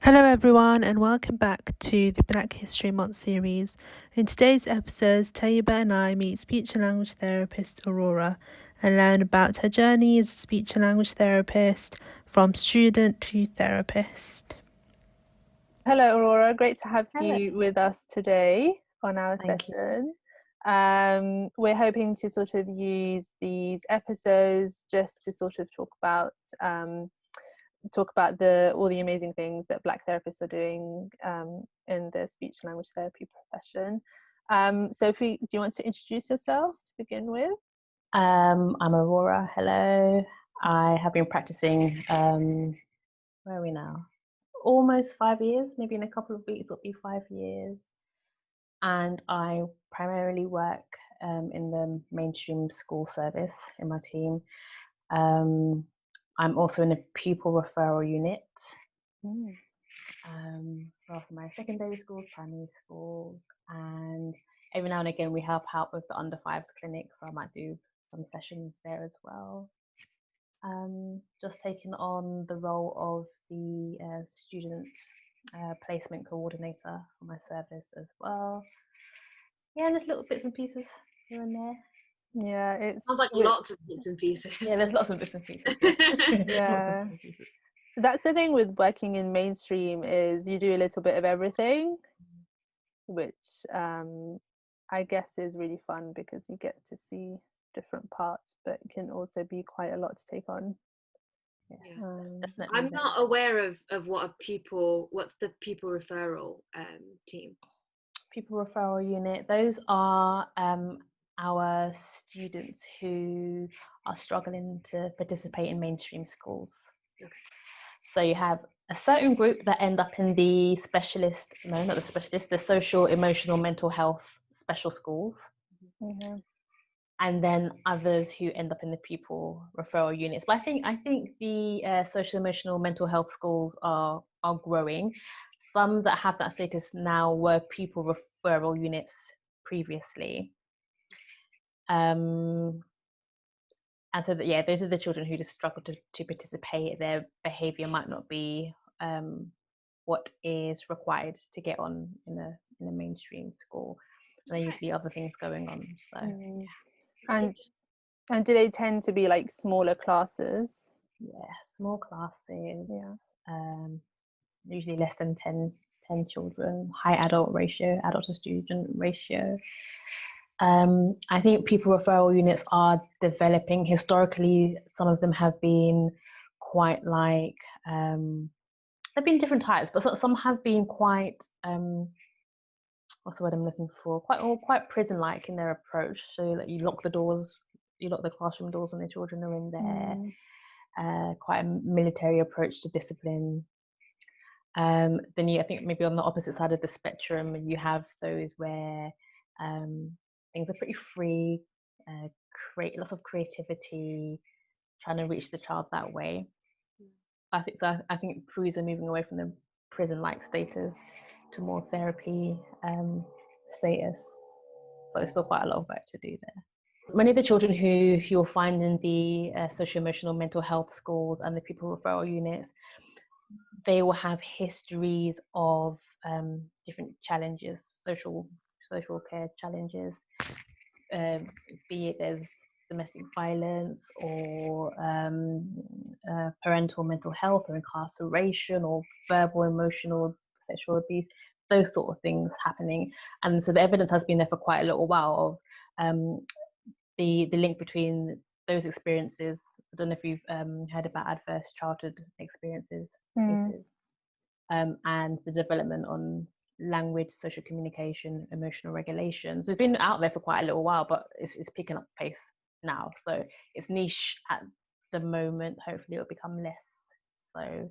Hello everyone and welcome back to the Black History Month series. In today's episodes, Tayyiba and I meet speech and language therapist Aurora and learn about her journey as a speech and language therapist from student to therapist. Hello Aurora, great to have you with us today on our session. We're hoping to sort of use these episodes just to sort of talk about all the amazing things that Black therapists are doing in the speech and language therapy profession. Sophie, do you want to introduce yourself to begin with? I'm Aurora. Hello. I have been practicing, where are we now? Almost 5 years, maybe in a couple of weeks it'll be 5 years. And I primarily work in the mainstream school service in my team. I'm also in a pupil referral unit for my secondary schools, primary schools, and every now and again we help out with the under fives clinic, so I might do some sessions there as well. Just taking on the role of the student placement coordinator for my service as well. Yeah, there's little bits and pieces here and there. Yeah, it sounds like lots of bits and pieces. Yeah, there's lots of bits and pieces. Yeah. That's the thing with working in mainstream is you do a little bit of everything, which I guess is really fun because you get to see different parts, but it can also be quite a lot to take on. Yeah. I'm not aware of what's the pupil referral team? Pupil referral unit, those are our students who are struggling to participate in mainstream schools. Okay. So you have a certain group that end up in the social, emotional, mental health special schools. Mm-hmm. And then others who end up in the pupil referral units. But I think the social, emotional, mental health schools are growing. Some that have that status now were pupil referral units previously. And so those are the children who just struggle to participate. Their behaviour might not be what is required to get on in a mainstream school. And there are usually other things going on. So And do they tend to be like smaller classes? Yeah, small classes. Yeah. Usually less than 10 children, high adult to student ratio. I think pupil referral units are developing. Historically, some of them have been quite like, there've been different types, but some have been quite, what's the word I'm looking for? Quite prison-like in their approach. So like you lock the classroom doors when the children are in there. Quite a military approach to discipline. Then I think maybe on the opposite side of the spectrum, you have those where things are pretty free, create lots of creativity, trying to reach the child that way. I think PRUs are moving away from the prison-like status to more therapy status, but there's still quite a lot of work to do there. Many of the children who you'll find in the socio-emotional mental health schools and the pupil referral units, they will have histories of different challenges, social care challenges, be it there's domestic violence or parental mental health or incarceration or verbal, emotional, sexual abuse, those sort of things happening. And so the evidence has been there for quite a little while of the link between those experiences. I don't know if you've heard about adverse childhood experiences, cases, and the development on language, social communication, emotional regulation. So it's been out there for quite a little while, but it's picking up pace now. So it's niche at the moment. Hopefully it'll become less so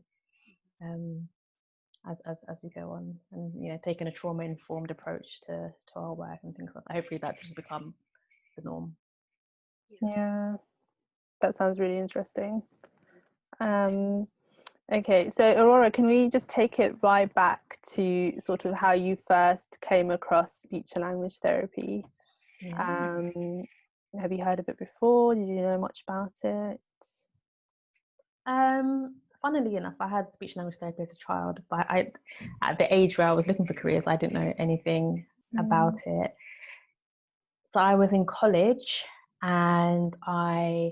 as we go on, and taking a trauma-informed approach to our work and things like that. Hopefully that just become the norm. Yeah, that sounds really interesting. Okay, so Aurora, can we just take it right back to sort of how you first came across speech and language therapy? Yeah. Have you heard of it before? Did you know much about it? funnily enough, I had speech and language therapy as a child, but at the age where I was looking for careers, I didn't know anything about it. So I was in college and I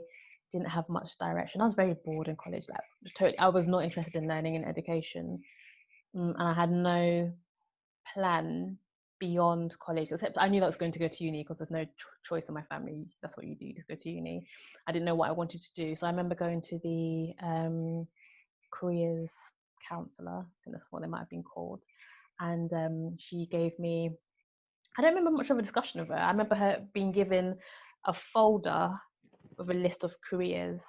didn't have much direction. I was very bored in college. I was not interested in learning and education, and I had no plan beyond college, except I knew that I was going to go to uni because there's no choice in my family. That's what you do, to go to uni. I didn't know what I wanted to do, so I remember going to the careers counsellor, I think that's what they might have been called, and she gave me, I don't remember much of a discussion of her. I remember her being given a folder with a list of careers,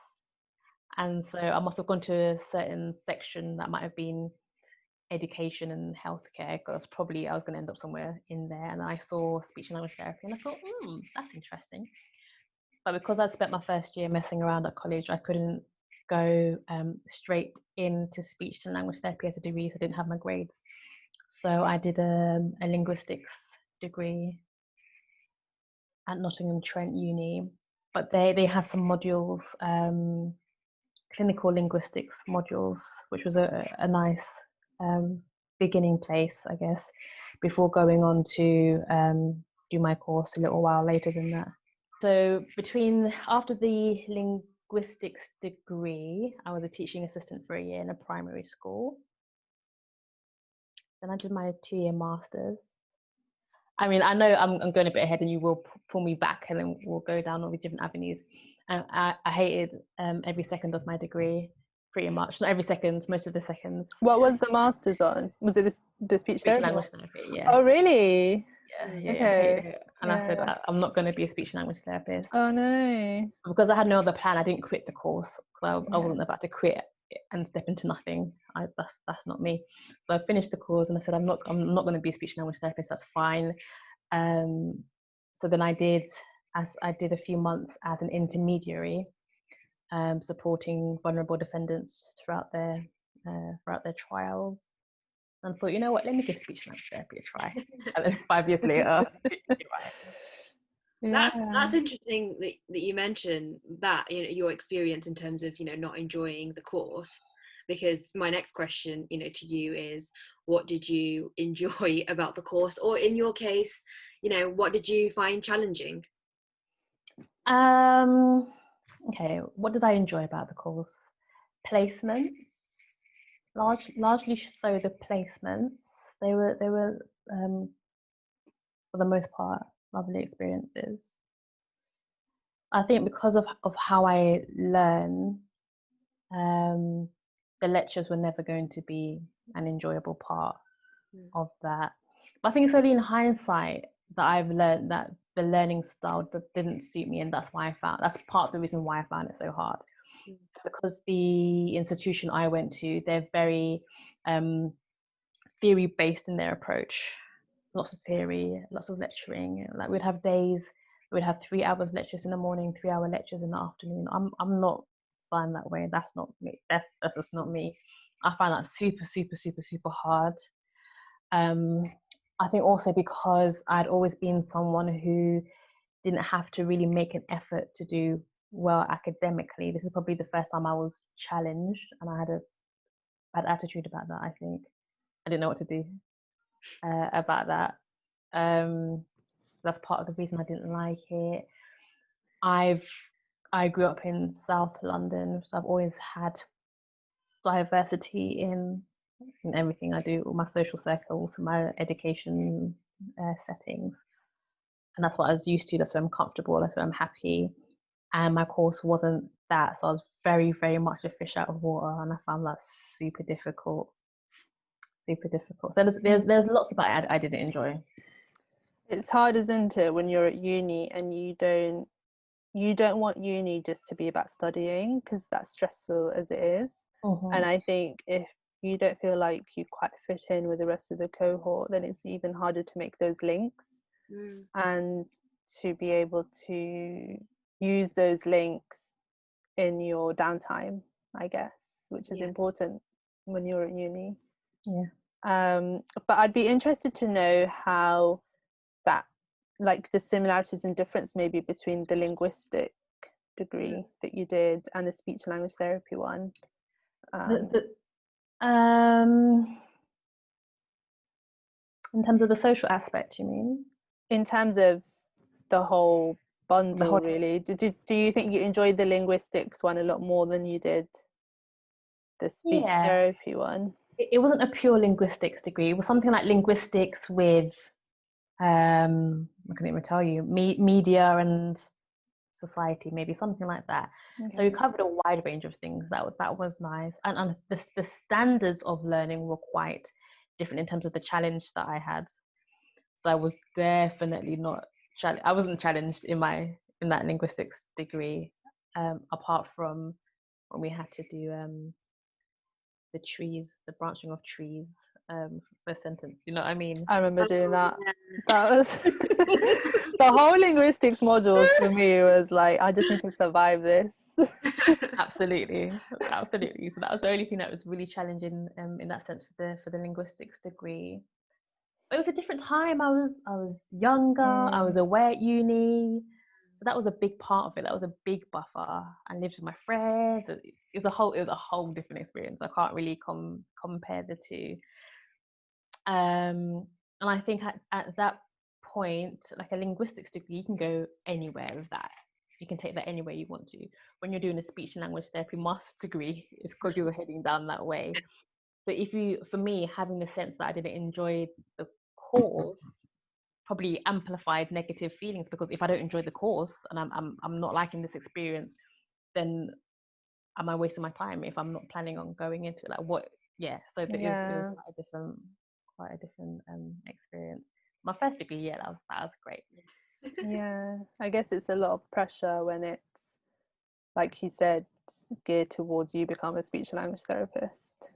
and so I must have gone to a certain section that might have been education and healthcare, because probably I was going to end up somewhere in there, and I saw speech and language therapy and I thought, that's interesting. But because I'd spent my first year messing around at college, I couldn't go straight into speech and language therapy as a degree, so I didn't have my grades. So I did a linguistics degree at Nottingham Trent Uni, but they had some modules, clinical linguistics modules, which was a nice beginning place, I guess, before going on to do my course a little while later than that. So after the linguistics degree, I was a teaching assistant for a year in a primary school. Then I did my 2-year master's. I mean, I know I'm going a bit ahead and you will pull me back and then we'll go down all the different avenues. I hated every second of my degree, pretty much. Not every second, most of the seconds. What was the master's on? Was it the speech therapy? Language therapy, yeah. Oh, really? Yeah, Okay. And I said, I'm not going to be a speech and language therapist. Oh, no. Because I had no other plan, I didn't quit the course, because I wasn't about to quit and step into nothing. That's not me. So I finished the course and I said, I'm not going to be a speech and language therapist. That's fine. So then I did a few months as an intermediary, supporting vulnerable defendants throughout their trials. And I thought, you know what, let me give speech and language therapy a try. And then 5 years later, That's interesting that you mentioned that, your experience in terms of not enjoying the course, because my next question to you is, what did you enjoy about the course, or in your case, what did you find challenging? Okay, what did I enjoy about the course? Placements, largely so the placements. They were for the most part lovely experiences. I think because of how I learn, the lectures were never going to be an enjoyable part of that. But I think it's only in hindsight that I've learned that the learning style that didn't suit me, and that's part of the reason why I found it so hard. Because the institution I went to, they're very theory based in their approach. Lots of theory, lots of lecturing. Like we'd have days, we'd have 3 hours lectures in the morning, 3-hour lectures in the afternoon. I'm not designed that way. That's not me. That's just not me. I find that super, super, super, super hard. I think also because I'd always been someone who didn't have to really make an effort to do well academically. This is probably the first time I was challenged, and I had a bad attitude about that. I think I didn't know what to do about that. That's part of the reason I didn't like it. I grew up in South London, so I've always had diversity in everything I do, all my social circles, my education settings, and that's what I was used to. That's where I'm comfortable. That's where I'm happy. And my course wasn't that, so I was very, very much a fish out of water, and I found that super difficult. So there's lots about it I didn't enjoy. It's hard, isn't it, when you're at uni and you don't want uni just to be about studying, because that's stressful as it is. And I think if you don't feel like you quite fit in with the rest of the cohort, then it's even harder to make those links and to be able to use those links in your downtime, I guess, which is important when you're at uni. But I'd be interested to know how that, like, the similarities and difference maybe between the linguistic degree that you did and the speech language therapy one. In terms of the social aspect, you mean? In terms of the whole bundle, The whole really, do you think you enjoyed the linguistics one a lot more than you did the speech therapy one? It wasn't a pure linguistics degree. It was something like linguistics with, I can't even tell you, media and society, maybe something like that. Okay. So we covered a wide range of things. That was nice, and the standards of learning were quite different in terms of the challenge that I had. So I was definitely not I wasn't challenged in that linguistics degree, apart from when we had to do the branching of trees for a sentence. You know what I mean? I remember doing that. That was the whole linguistics modules for me was like, I just need to survive this. Absolutely. So that was the only thing that was really challenging in that sense for the linguistics degree. But it was a different time. I was younger. I was away at uni, so that was a big part of it. That was a big buffer. I lived with my friends. It was a whole different experience. I can't really compare the two. And I think at that point, like a linguistics degree, you can go anywhere with that. You can take that anywhere you want to. When you're doing a speech and language therapy master's degree, it's because you were heading down that way. So for me, having the sense that I didn't enjoy the course probably amplified negative feelings, because if I don't enjoy the course and I'm not liking this experience, then am I wasting my time if I'm not planning on going into it? Like what? Yeah. So it was quite a different experience. My first degree, that was great. Yeah, I guess it's a lot of pressure when it's, like you said, geared towards you become a speech and language therapist.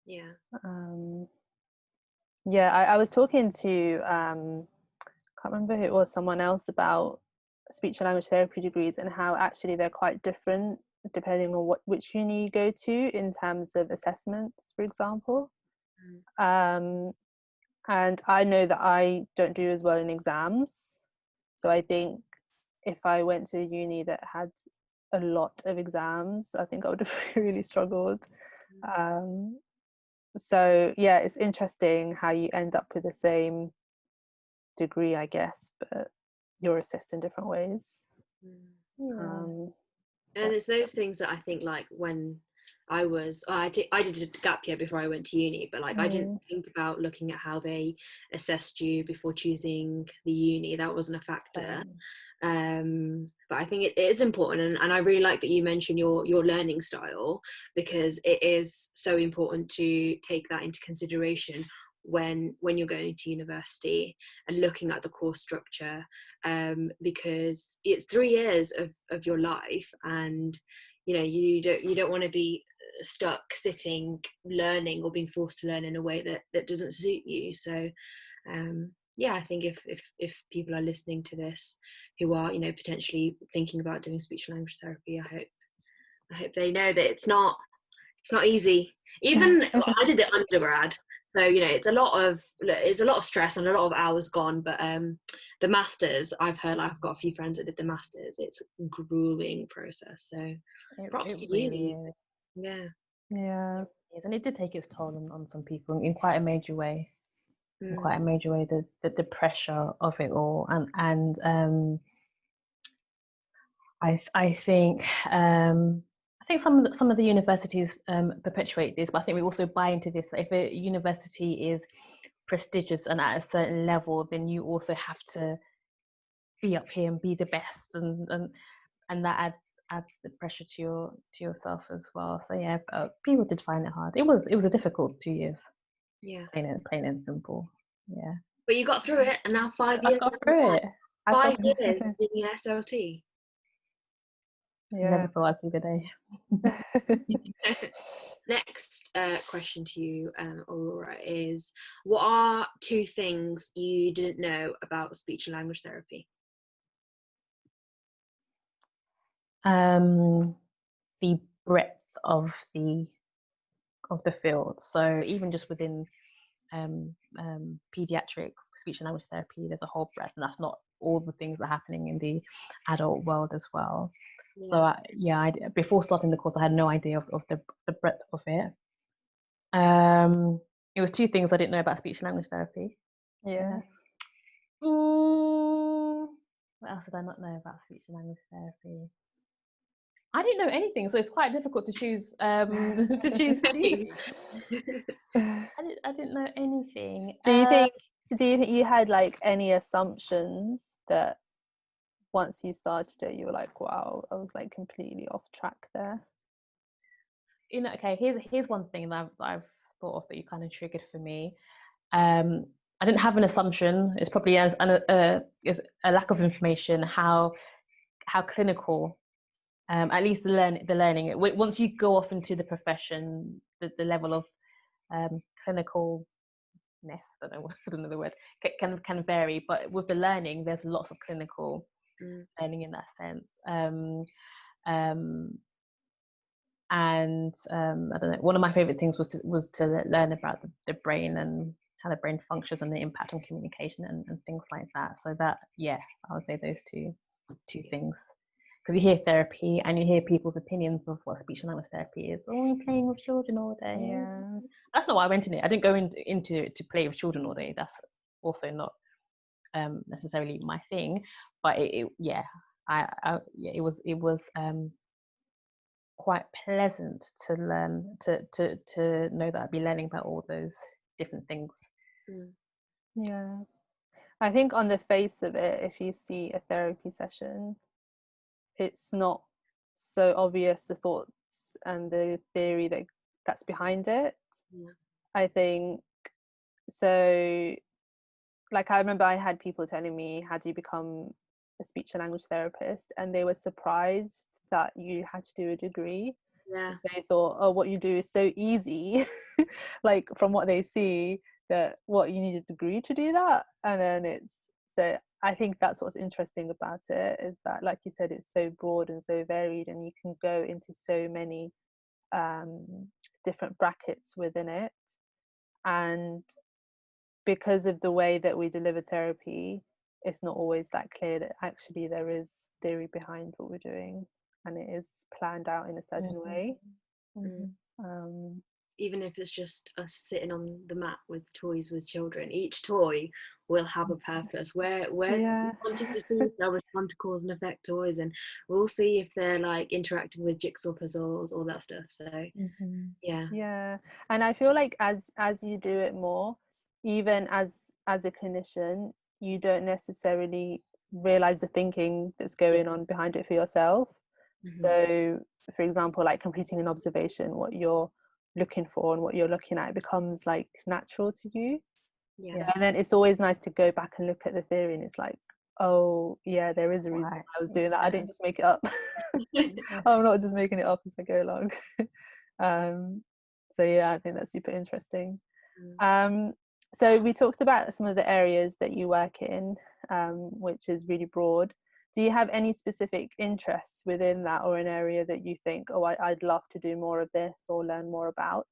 Yeah. I was talking to can't remember who it was, someone else, about speech and language therapy degrees and how actually they're quite different depending on which uni you go to in terms of assessments, for example. And I know that I don't do as well in exams, so I think if I went to a uni that had a lot of exams, I think I would have really struggled. So yeah, it's interesting how you end up with the same degree, I guess, but you're assessed in different ways. And it's those things that I think, like when I did a gap year before I went to uni, but like I didn't think about looking at how they assessed you before choosing the uni. That wasn't a factor. But I think it is important, and I really like that you mentioned your learning style, because it is so important to take that into consideration when you're going to university and looking at the course structure, because it's 3 years of your life, and you don't want to be stuck sitting learning or being forced to learn in a way that doesn't suit you. So I think if people are listening to this who are potentially thinking about doing speech and language therapy, I hope they know that it's not easy. Even I did the undergrad, so it's a lot of stress and a lot of hours gone. But the masters, I've heard, I've got a few friends that did the masters. It's a grueling process. So props to you. Yeah. And it did take its toll on some people in quite a major way. In quite a major way, the pressure of it all, and I think some of the universities perpetuate this, but I think we also buy into this, that if a university is prestigious and at a certain level, then you also have to be up here and be the best, and that adds the pressure to yourself as well. So yeah, people did find it hard. It was a difficult 2 years. Yeah, plain and simple. Yeah, but you got through it, and now 5 years. I got through it. 5 years being an SLT. Never thought I'd see the day. Next question to you, Aurora, is what are 2 things you didn't know about speech and language therapy? The breadth of the field. So even just within pediatric speech and language therapy, there's a whole breadth, and that's not all the things that are happening in the adult world as well. So before starting the course, I had no idea of the breadth of it. It was two things I didn't know about speech and language therapy. Yeah. What else did I not know about speech and language therapy? I didn't know anything, so it's quite difficult to choose to choose two. I didn't know anything. Do you think you had like any assumptions that once you started it, you were like, wow, I was like completely off track there? Okay, here's one thing that I've thought of that you kind of triggered for me. I didn't have an assumption. It's probably as a lack of information how clinical, at least the learning. Once you go off into the profession, the level of clinicalness, I don't know the word, can vary. But with the learning, there's lots of clinical learning in that sense. And I don't know. One of my favorite things was to learn about the brain and how the brain functions and the impact on communication and things like that. So that, I would say those two things. Because you hear therapy and you hear people's opinions of what speech and language therapy is. Oh, you're playing with children all day. Yeah. That's not why I went in it. I didn't go into to play with children all day. That's also not necessarily my thing. But it was quite pleasant to learn to know that I'd be learning about all those different things. Yeah, I think on the face of it, if you see a therapy session, it's not so obvious the thoughts and the theory that's behind it. I think so. Like, I remember I had people telling me, how do you become a speech and language therapist? And they were surprised that you had to do a degree. Yeah. They thought, oh, what you do is so easy, like from what they see, that what you need a degree to do that. And then so I think that's what's interesting about it, is that, like you said, it's so broad and so varied, and you can go into so many different brackets within it. And because of the way that we deliver therapy, it's not always that clear that actually there is theory behind what we're doing, and it is planned out in a certain way. Even if it's just us sitting on the mat with toys with children, each toy will have a purpose. We're wanting to see if they'll respond to cause and effect toys, and we'll see if they're like interacting with jigsaw puzzles, all that stuff. So yeah. And I feel like as you do it more, even as a clinician, you don't necessarily realize the thinking that's going on behind it for yourself. So for example, like completing an observation, what you're looking for and what you're looking at becomes like natural to you. And then it's always nice to go back and look at the theory, and it's like, oh yeah, there is a reason why I was doing that. I didn't just make it up. I'm not just making it up as I go along. So yeah, I think that's super interesting. So we talked about some of the areas that you work in, which is really broad. Do you have any specific interests within that, or an area that you think, oh, I'd love to do more of this or learn more about?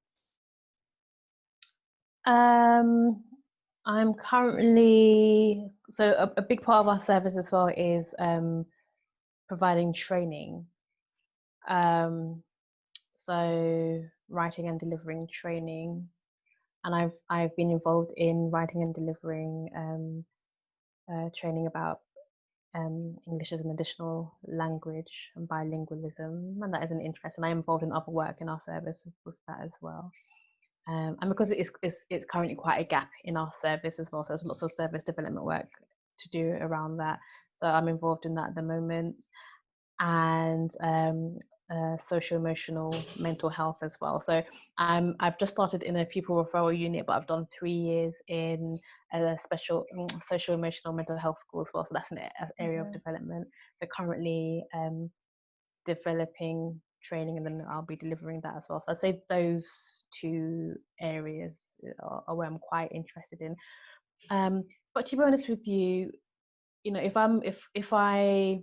I'm currently, so a big part of our service as well is providing training. So writing and delivering training, and I've been involved in writing and delivering training about English as an additional language and bilingualism, and that is an interest. And I'm involved in other work in our service with that as well. And because it's currently quite a gap in our service as well, so there's lots of service development work to do around that. So I'm involved in that at the moment, and social emotional mental health as well. So I've just started in a pupil referral unit, but I've done 3 years in a special social emotional mental health school as well. So that's an area of development. So currently developing training, and then I'll be delivering that as well. So I'd say those 2 areas are where I'm quite interested in. But to be honest with you, if I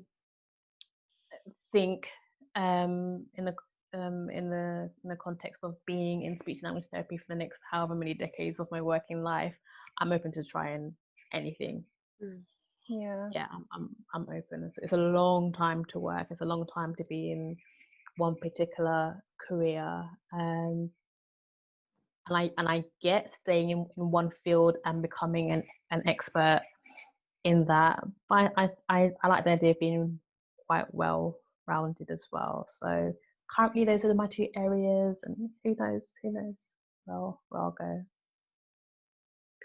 think in the context of being in speech and language therapy for the next however many decades of my working life, I'm open to trying anything. yeah, I'm open. It's a long time to work. It's a long time to be in one particular career, and I get staying in one field and becoming an expert in that. But I like the idea of being quite well rounded as well. So currently those are my two areas, and who knows where I'll go.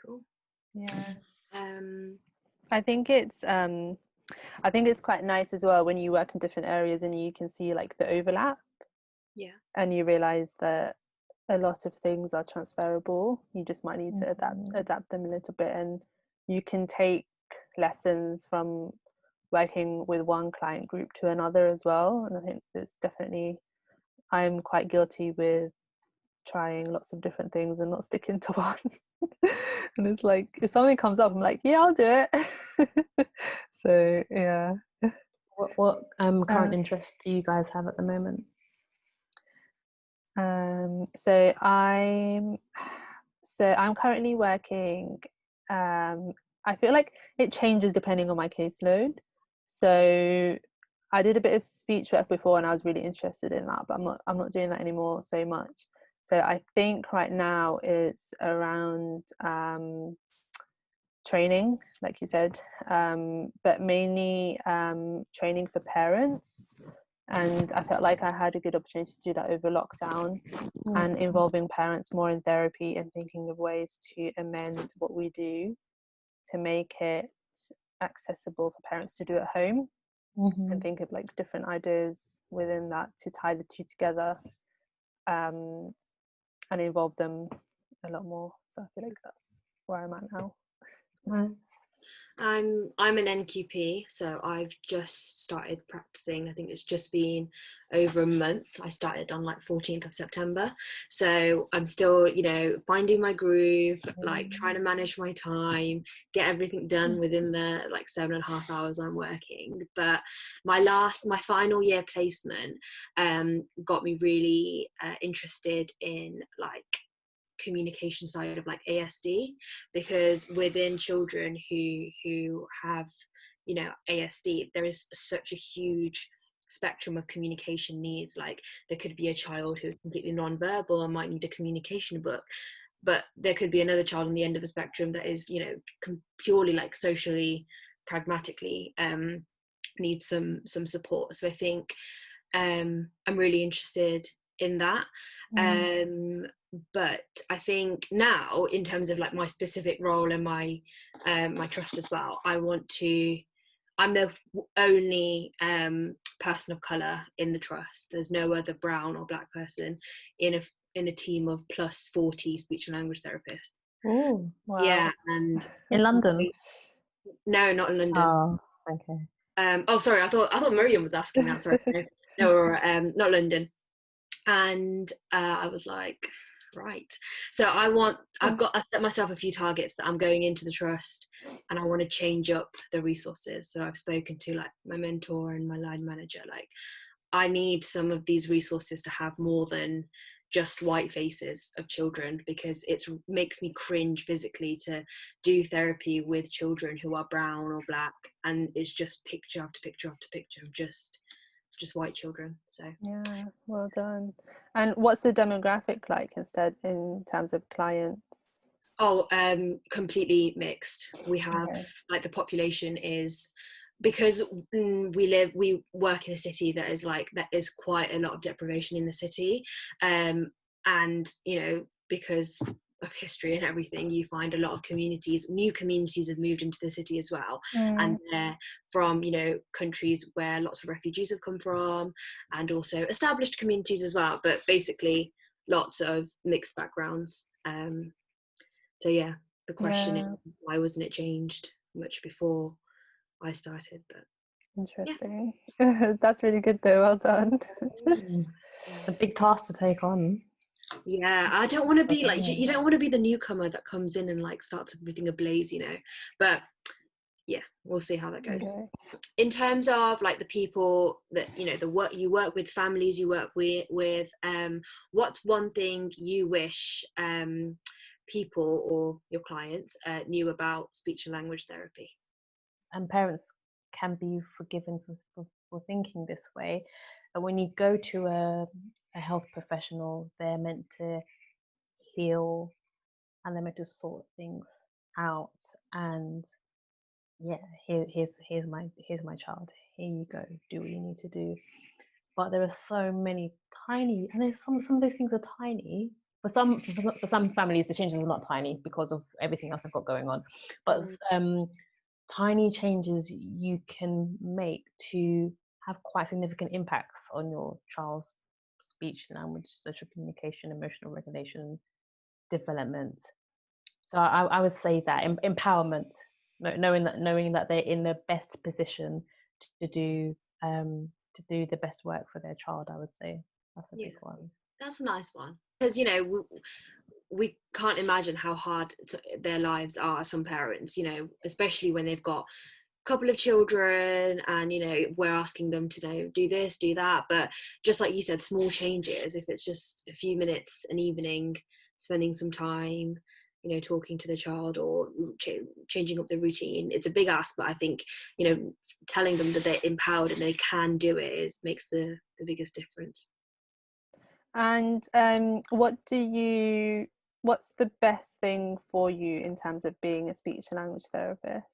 Cool. Yeah. Um, I think it's quite nice as well when you work in different areas and you can see like the overlap. Yeah. And you realize that a lot of things are transferable. You just might need to adapt them a little bit, and you can take lessons from working with one client group to another as well. And I think it's definitely, I'm quite guilty with trying lots of different things and not sticking to one. And it's like if something comes up, I'm like, yeah, I'll do it. So yeah. What current interests do you guys have at the moment? So I'm currently working. I feel like it changes depending on my caseload. So I did a bit of speech work before, and I was really interested in that, but I'm not doing that anymore so much. So I think right now it's around training, like you said, but mainly training for parents. And I felt like I had a good opportunity to do that over lockdown, and involving parents more in therapy and thinking of ways to amend what we do to make it accessible for parents to do at home, and think of like different ideas within that to tie the two together, and involve them a lot more. So I feel like that's where I'm at now. Nice. I'm an NQP, so I've just started practicing. I think it's just been over a month. I started on like 14th of September, so I'm still, finding my groove, like trying to manage my time, get everything done within the like 7.5 hours I'm working. But my final year placement got me really interested in like communication side of like ASD, because within children who have ASD, there is such a huge spectrum of communication needs. Like there could be a child who's completely non-verbal and might need a communication book, but there could be another child on the end of the spectrum that is purely like socially pragmatically needs some support. So I think I'm really interested in that. But I think now, in terms of like my specific role and my trust as well, I'm the only person of colour in the trust. There's no other brown or black person in a team of plus 40 speech and language therapists. Oh, wow. Yeah, and in London? No, not in London. Oh, okay. Oh, sorry. I thought Miriam was asking that. Sorry, no, Aurora, not London. And I was like, right. So I've set myself a few targets that I'm going into the trust, and I want to change up the resources. So I've spoken to like my mentor and my line manager. Like, I need some of these resources to have more than just white faces of children, because it makes me cringe physically to do therapy with children who are brown or black, and it's just picture after picture after picture of just white children. So yeah, well done. And what's the demographic like instead in terms of clients? Oh, completely mixed. We have like the population is, because we work in a city that is quite a lot of deprivation in the city, and because of history and everything, you find a lot of new communities have moved into the city as well, and they're from countries where lots of refugees have come from, and also established communities as well, but basically lots of mixed backgrounds. So yeah, the question is, why wasn't it changed much before I started? But interesting. That's really good though, well done. It's a big task to take on. Yeah, I don't want to be like, you don't want to be the newcomer that comes in and like starts everything ablaze, but yeah, we'll see how that goes. In terms of like the people that the work you work with, families you work with, what's one thing you wish people or your clients knew about speech and language therapy? and parents can be forgiven for thinking this way. But when you go to a health professional, they're meant to heal and they're meant to sort things out. And yeah, here's my child. Here you go. Do what you need to do. But there are so many tiny, and there's some of those things are tiny. For some families, the changes are not tiny because of everything else they've got going on. But tiny changes you can make to have quite significant impacts on your child's speech, language, social communication, emotional regulation, development. So I would say that empowerment, knowing that they're in the best position to do the best work for their child, I would say that's a big one. That's a nice one, because we can't imagine how hard their lives are, some parents, especially when they've got a couple of children and we're asking them to do this, do that. But just like you said, small changes, if it's just a few minutes an evening, spending some time talking to the child or changing up the routine, it's a big ask, but I think telling them that they're empowered and they can do it makes the biggest difference. And what's the best thing for you in terms of being a speech and language therapist?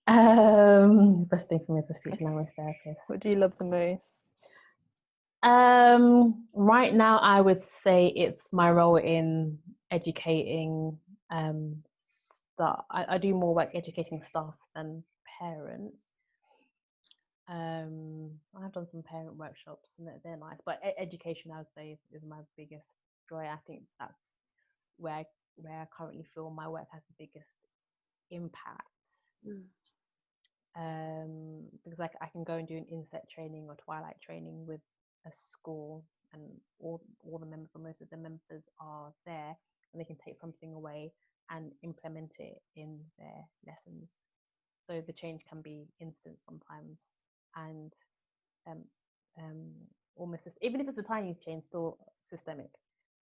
Best thing for me as a speech and language therapist. What do you love the most? Right now, I would say it's my role in educating staff. I do more work educating staff than parents. I've done some parent workshops and they're nice, but education, I would say, is my biggest joy. I think that's where I currently feel my work has the biggest impact. Because I can go and do an inset training or twilight training with a school, and all the members, or most of the members, are there, and they can take something away and implement it in their lessons. So the change can be instant sometimes, and almost even if it's a tiny change, still systemic.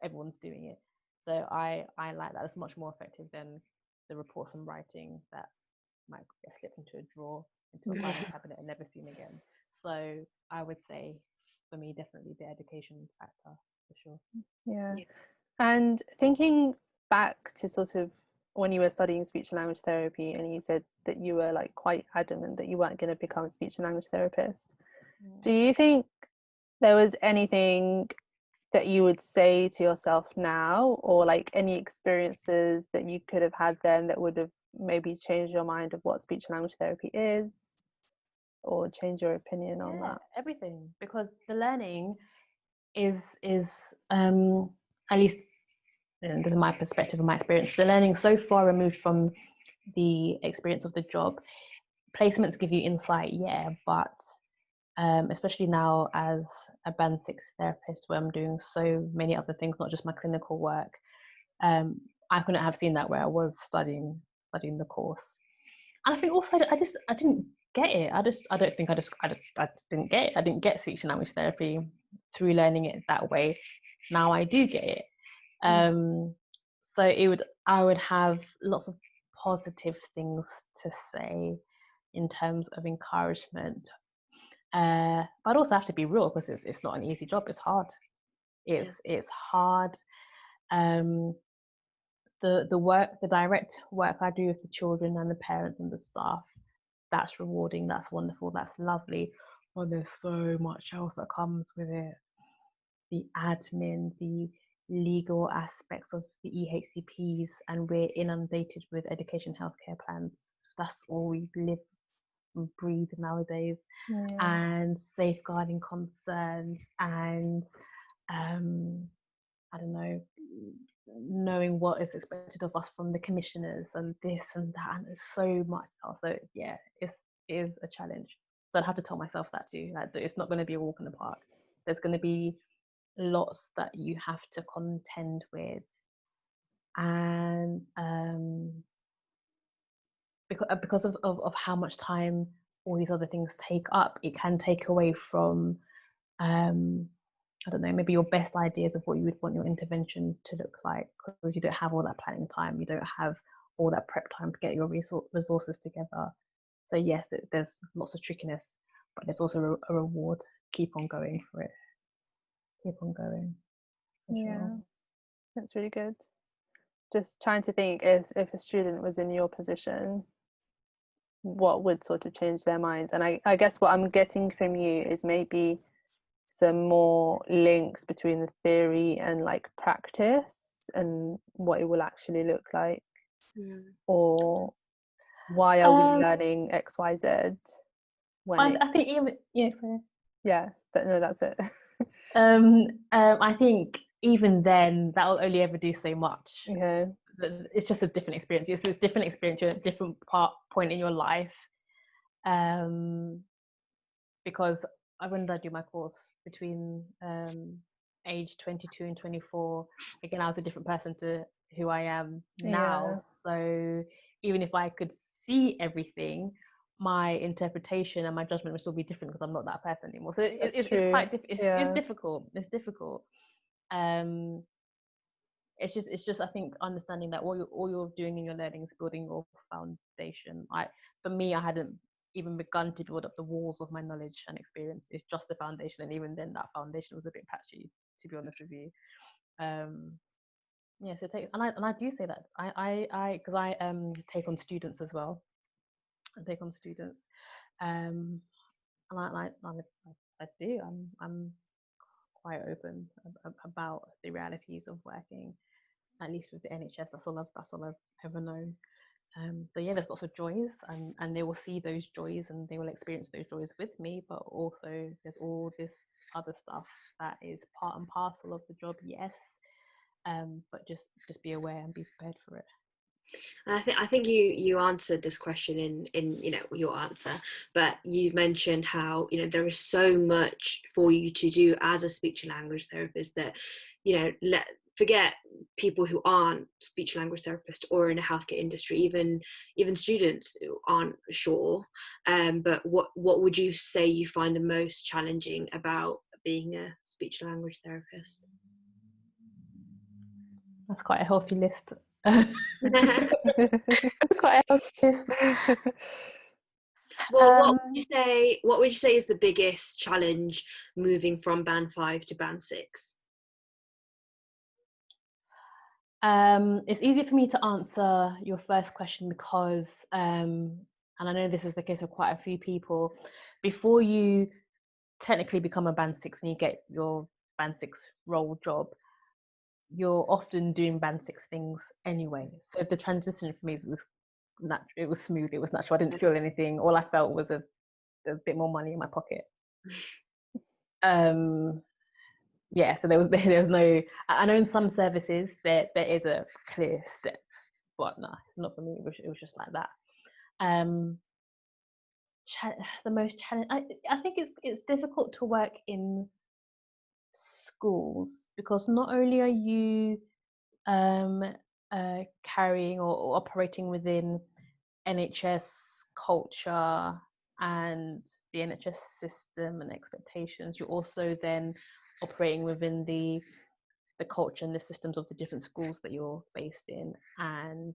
Everyone's doing it. So I like that. It's much more effective than the reports I'm writing that might get slipped into a drawer, into a filing cabinet, and never seen again. So I would say, for me, definitely the education factor, for sure. Yeah. And thinking back to sort of when you were studying speech and language therapy, and you said that you were like quite adamant that you weren't going to become a speech and language therapist, do you think there was anything that you would say to yourself now, or like any experiences that you could have had then that would have maybe changed your mind of what speech and language therapy is, or change your opinion on that? Everything, because the learning is at least, and this is my perspective and my experience, the learning so far removed from the experience of the job. Placements give you insight, but especially now as a band 6 therapist, where I'm doing so many other things, not just my clinical work, I couldn't have seen that where I was studying the course. And I think also I didn't get it. I didn't get it. I didn't get speech and language therapy through learning it that way. Now I do get it. So I would have lots of positive things to say in terms of encouragement. But I'd also have to be real, because it's not an easy job. It's hard. It's hard. The direct work I do with the children and the parents and the staff, that's rewarding, that's wonderful, that's lovely. But there's so much else that comes with it. The admin, the legal aspects of the EHCPs, and we're inundated with education healthcare plans. That's all we live and breathe nowadays. And safeguarding concerns, and I don't know, knowing what is expected of us from the commissioners, and this and that, and there's so much else. So it is a challenge. So I'd have to tell myself that too, like, it's not going to be a walk in the park. There's going to be lots that you have to contend with, and because of how much time all these other things take up, it can take away from I don't know, maybe your best ideas of what you would want your intervention to look like, because you don't have all that planning time, you don't have all that prep time to get your resources together. So yes, there's lots of trickiness, but there's also a reward. Keep on going for it. Keep on going. Sure. That's really good. Just trying to think, if a student was in your position, what would sort of change their minds. And I guess what I'm getting from you is maybe some more links between the theory and like practice and what it will actually look like. Or why are we learning XYZ when I think even that's it. I think even then that will only ever do so much. It's just a different experience. It's a different experience, you're at a different point in your life. Because when did I do my course? Between age 22 and 24. Again, I was a different person to who I am now. So even if I could see everything, my interpretation and my judgment would still be different because I'm not that person anymore. So it's quite it's difficult. It's difficult. It's just I think understanding that all you're doing in your learning is building your foundation. For me, I hadn't even begun to build up the walls of my knowledge and experience. It's just the foundation, and even then, that foundation was a bit patchy, to be honest with you. So I do say that I because I take on students as well. I take on students, and I do. I'm quite open about the realities of working, at least with the NHS. That's all I've ever known. So yeah, there's lots of joys, and they will see those joys and they will experience those joys with me. But also, there's all this other stuff that is part and parcel of the job. Yes, but just be aware and be prepared for it. And I think you answered this question in your answer, but you mentioned how there is so much for you to do as a speech and language therapist that forget people who aren't speech and language therapists or in the healthcare industry, even students who aren't sure. But what would you say you find the most challenging about being a speech and language therapist? That's quite a healthy list. Quite a healthy list. Well, what would you say is the biggest challenge moving from band 5 to band 6? It's easy for me to answer your first question because, and I know this is the case for quite a few people, before you technically become a band 6 and you get your band 6 role job, you're often doing band 6 things anyway. So the transition for me it was smooth, it was natural. I didn't feel anything. All I felt was a bit more money in my pocket. So there was no. I know in some services there is a clear step, but no, not for me. It was just like that. The most challenge. I think it's difficult to work in schools because not only are you carrying or operating within NHS culture and the NHS system and expectations, you're also then operating within the culture and the systems of the different schools that you're based in, and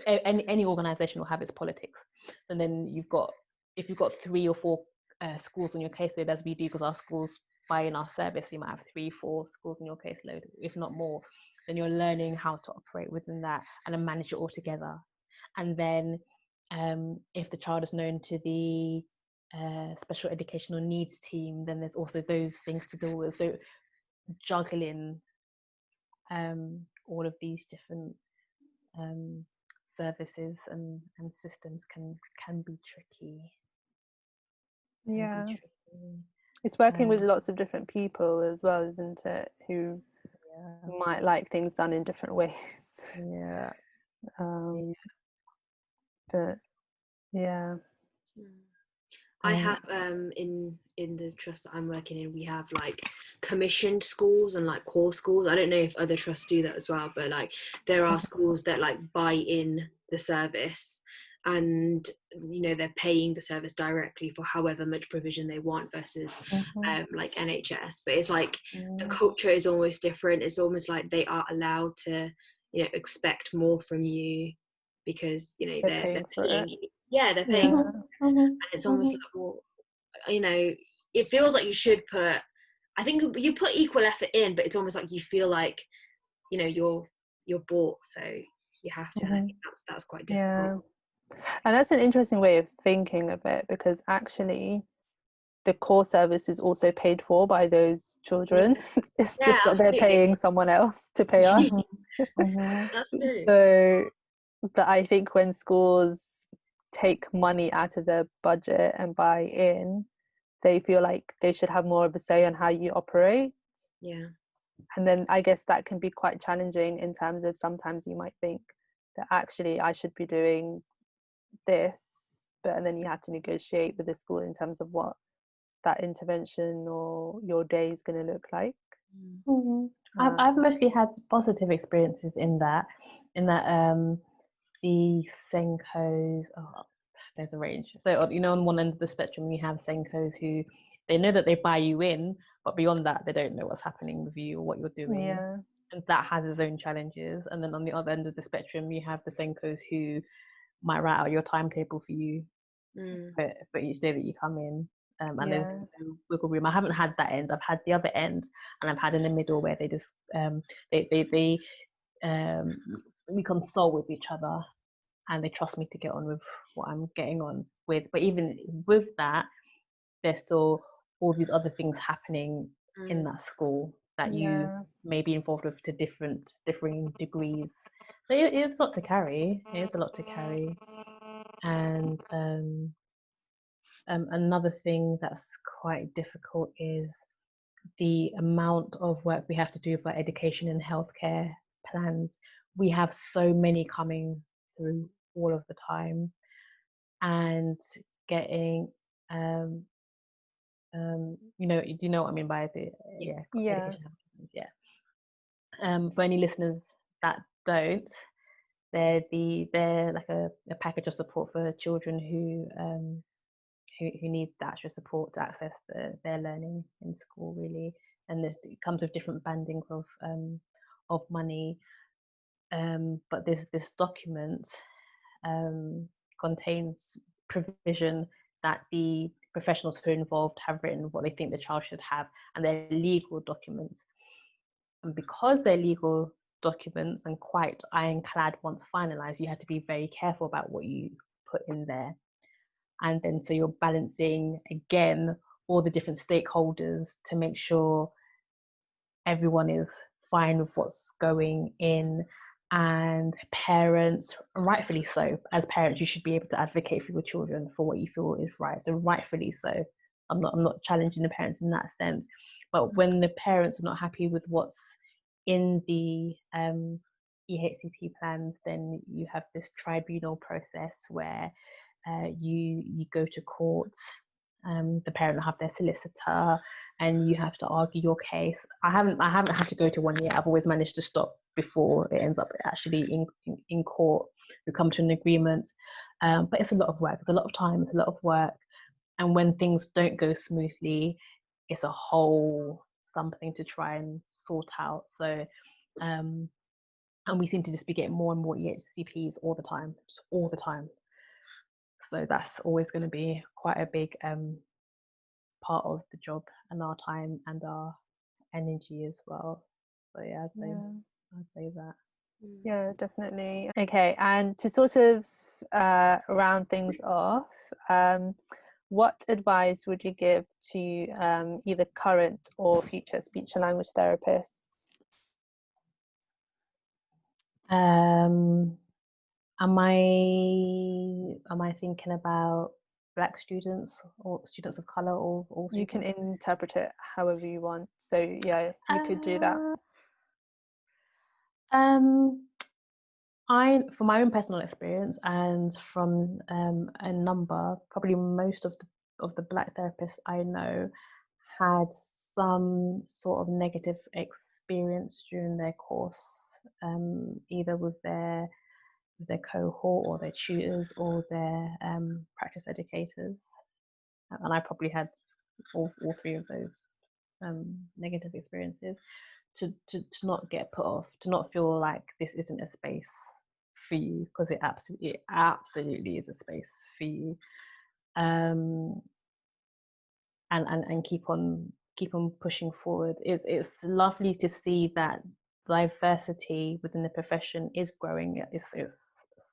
any organization will have its politics. And then if you've got 3 or 4 schools on your caseload, as we do, because our schools buy in our service, you might have 3-4 schools in your caseload, if not more. Then you're learning how to operate within that and then manage it all together. And then if the child is known to the special educational needs team, then there's also those things to deal with. So juggling all of these different services and systems can be tricky. It's working with lots of different people as well, isn't it, who might like things done in different ways. But I have in the trust that I'm working in, we have like commissioned schools and like core schools. I don't know if other trusts do that as well, but like there are schools that like buy in the service and they're paying the service directly for however much provision they want versus like NHS. But it's like the culture is almost different. It's almost like they are allowed to expect more from you because They're paying for paying it. you. Yeah, they're paying Yeah. and it's almost like, well, it feels like you should put, I think you put equal effort in, but it's almost like you feel like you're bought, so you have to. I think that's quite difficult. Yeah. And that's an interesting way of thinking of it, because actually the core service is also paid for by those children. It's Yeah, just that they're absolutely. paying someone else to pay us. That's true. So, but I think when schools take money out of their budget and buy in, they feel like they should have more of a say on how you operate. Yeah. And then I guess that can be quite challenging in terms of sometimes you might think that actually I should be doing this, but and then you have to negotiate with the school in terms of what that intervention or your day is going to look like. I've mostly had positive experiences in that the Senkos, there's a range. So on one end of the spectrum you have Senkos who they know that they buy you in, but beyond that they don't know what's happening with you or what you're doing. Yeah. And that has its own challenges. And then on the other end of the spectrum you have the Senkos who might write out your timetable for you for each day that you come in. And there's no wiggle room. I haven't had that end. I've had the other end, and I've had in the middle where they just we consult with each other, and they trust me to get on with what I'm getting on with. But even with that, there's still all these other things happening in that school that you may be involved with to differing degrees. So it is a lot to carry. It is a lot to carry, and another thing that's quite difficult is the amount of work we have to do for education and healthcare plans. We have so many coming through all of the time, and getting do you know what I mean by the education plans? For any listeners that don't, they're like a package of support for children who need the extra support to access their learning in school, really. And it comes with different bandings of money. But this document contains provision that the professionals who are involved have written what they think the child should have, and they're legal documents. And because they're legal documents and quite ironclad once finalized, you have to be very careful about what you put in there. And then so you're balancing again all the different stakeholders to make sure everyone is fine with what's going in. And parents, rightfully so, as parents you should be able to advocate for your children for what you feel is right, so rightfully so. I'm not challenging the parents in that sense, but when the parents are not happy with what's in the EHCP plans, then you have this tribunal process where you go to court. The parent will have their solicitor, and you have to argue your case. I haven't had to go to one yet. I've always managed to stop before it ends up actually in court. We come to an agreement, but it's a lot of work. It's a lot of time. It's a lot of work, and when things don't go smoothly, it's a whole something to try and sort out. So, and we seem to just be getting more and more EHCPs all the time, just all the time. So that's always going to be quite a big part of the job and our time and our energy as well. So yeah, I'd say that. Yeah, definitely. Okay, and to sort of round things off, what advice would you give to either current or future speech and language therapists? Am I thinking about Black students or students of color or all You can interpret it however you want. So yeah, you could do that. From my own personal experience and from a number, probably most of the Black therapists I know had some sort of negative experience during their course, either with their cohort or their tutors or their practice educators. And I probably had all three of those negative experiences. to not get put off, to not feel like this isn't a space for you, because it absolutely is a space for you. And keep on pushing forward. It's lovely to see that diversity within the profession is growing. It's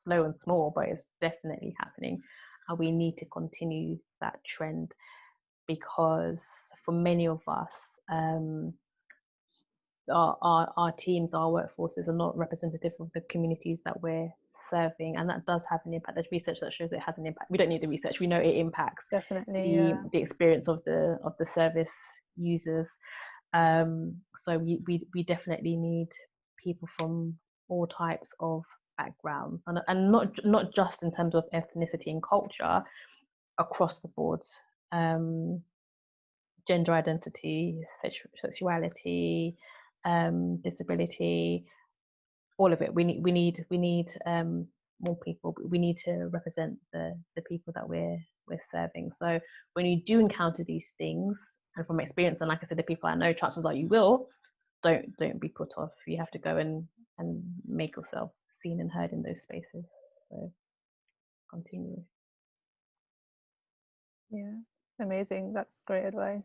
slow and small, but it's definitely happening, and we need to continue that trend, because for many of us, our teams, our workforces are not representative of the communities that we're serving, and that does have an impact. There's research that shows it has an impact. We don't need the research, we know it impacts Definitely, the experience of the service users. So we definitely need people from all types of backgrounds, and not just in terms of ethnicity and culture, across the board. Gender identity, sexuality, disability, all of it. We need more people. We need to represent the people that we're serving. So when you do encounter these things, and from experience, and like I said, the people I know, chances are you will, don't be put off. You have to go and make yourself seen and heard in those spaces. So continue. yeah, amazing. That's great advice.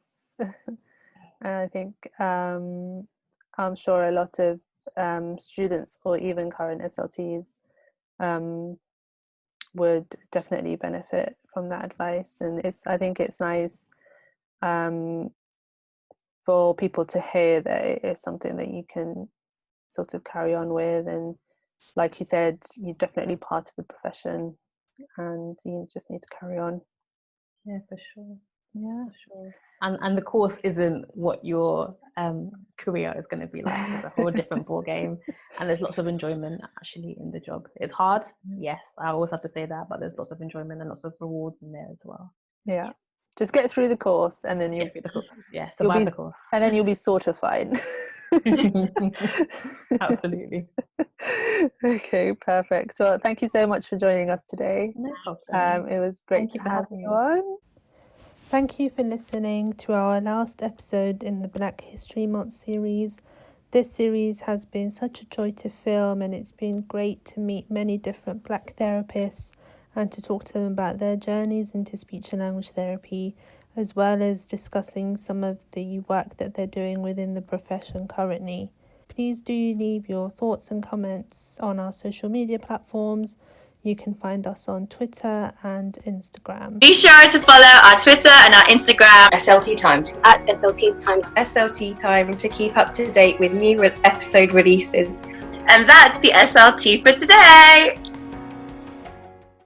And I think I'm sure a lot of students or even current SLTs would definitely benefit from that advice. And I think it's nice for people to hear that it is something that you can sort of carry on with. And like you said, you're definitely part of the profession, and you just need to carry on. Yeah, for sure. Yeah, for sure. And the course isn't what your career is going to be like. It's a whole different ball game, and there's lots of enjoyment actually in the job. It's hard, yes, I always have to say that, but there's lots of enjoyment and lots of rewards in there as well. Yeah, just get through the course, and then you'll survive the course, and then you'll be sortified. Absolutely. Okay, perfect. So thank you so much for joining us today. No problem. It was great to have you on. Thank you for listening to our last episode in the Black History Month series. This series has been such a joy to film, and it's been great to meet many different Black therapists and to talk to them about their journeys into speech and language therapy, as well as discussing some of the work that they're doing within the profession currently. Please do leave your thoughts and comments on our social media platforms. You can find us on Twitter and Instagram. Be sure to follow our Twitter and our Instagram, SLT Time, at SLT Time, SLT Time, to keep up to date with new episode releases. And that's the SLT for today.